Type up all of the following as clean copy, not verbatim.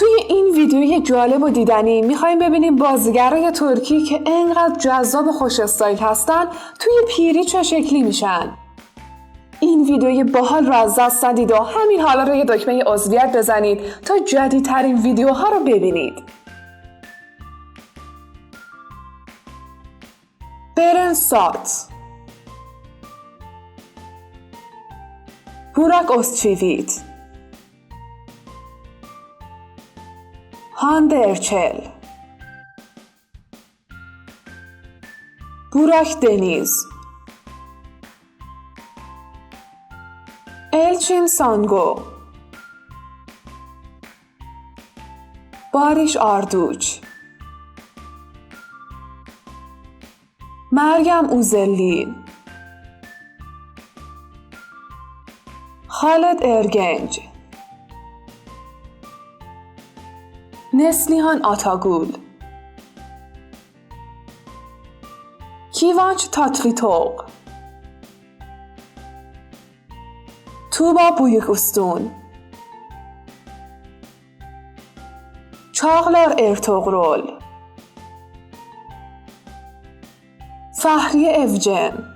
توی این ویدیوی جالب و دیدنی میخوایم ببینیم بازیگرای ترکی که انقدر جذاب و خوش استایل هستن توی پیری چه شکلی میشن. این ویدیوی باحال رو از دست ندید و همین حالا روی دکمه عضویت بزنید تا جدیدترین ویدیوها رو ببینید. برن سات، بوراک اوزچیویت، هانده ارچل، بوراک دنیز، الچین سانگو، باریش آردوچ، مریم اوزلین، خالد ارگنج، نسلیهان آتاگول، کیوانچ تاتلیتوق، توبا بویکوستون، چاغلار ارتوغرل، فهریه اوجن،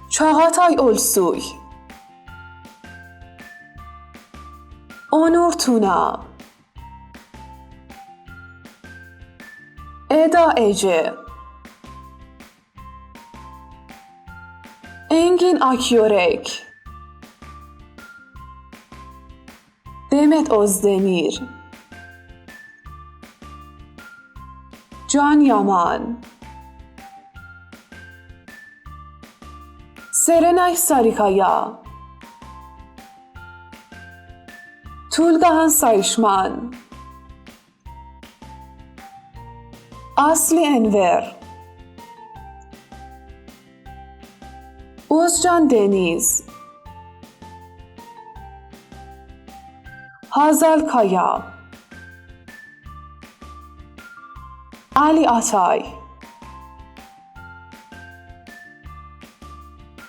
چاغاتای اولسوی، اونور تونا، ادا ایجه، انگین آکیورک، دمت اوزدمیر، جان یامان، سرنای ساریکایا، تولگاهان سایشمان، آسلی انور، اوزجان دنیز، هازال کایا، علی آتای،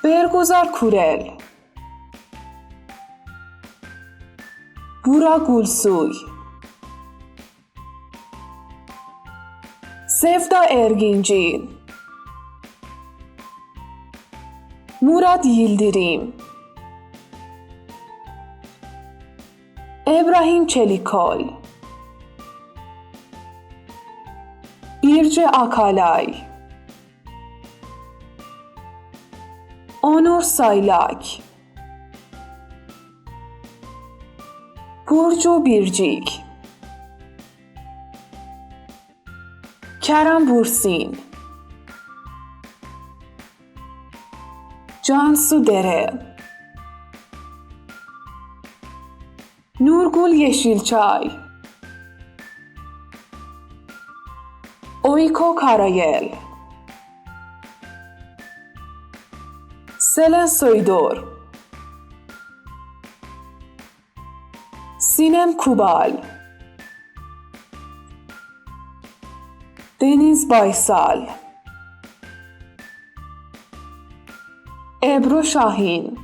برگوزار کورل، بورا گولسوی، سفدا ارگینجین، موراد ییلدیریم، ابراهیم چلیکل، بیرج آکالای، اونور سایلاک، پورجو بیرجیک، کرم بورسین، جانسو دره، نورگول یشیلچای، اویکو کارایل، سلن سویدور، سینم کوبال، دنیز بایسال، ابرو شاهین،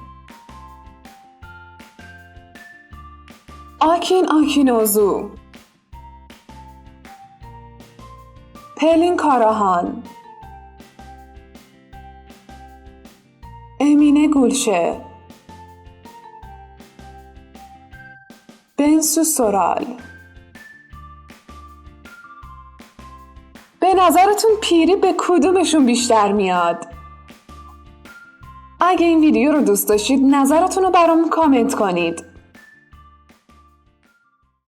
آکین آکینوزو، پلین کاراهان، امینه گولشه، بنسو سورال. به نظرتون پیری به کدومشون بیشتر میاد؟ اگه این ویدیو رو دوست داشتید نظرتون رو برامون کامنت کنید.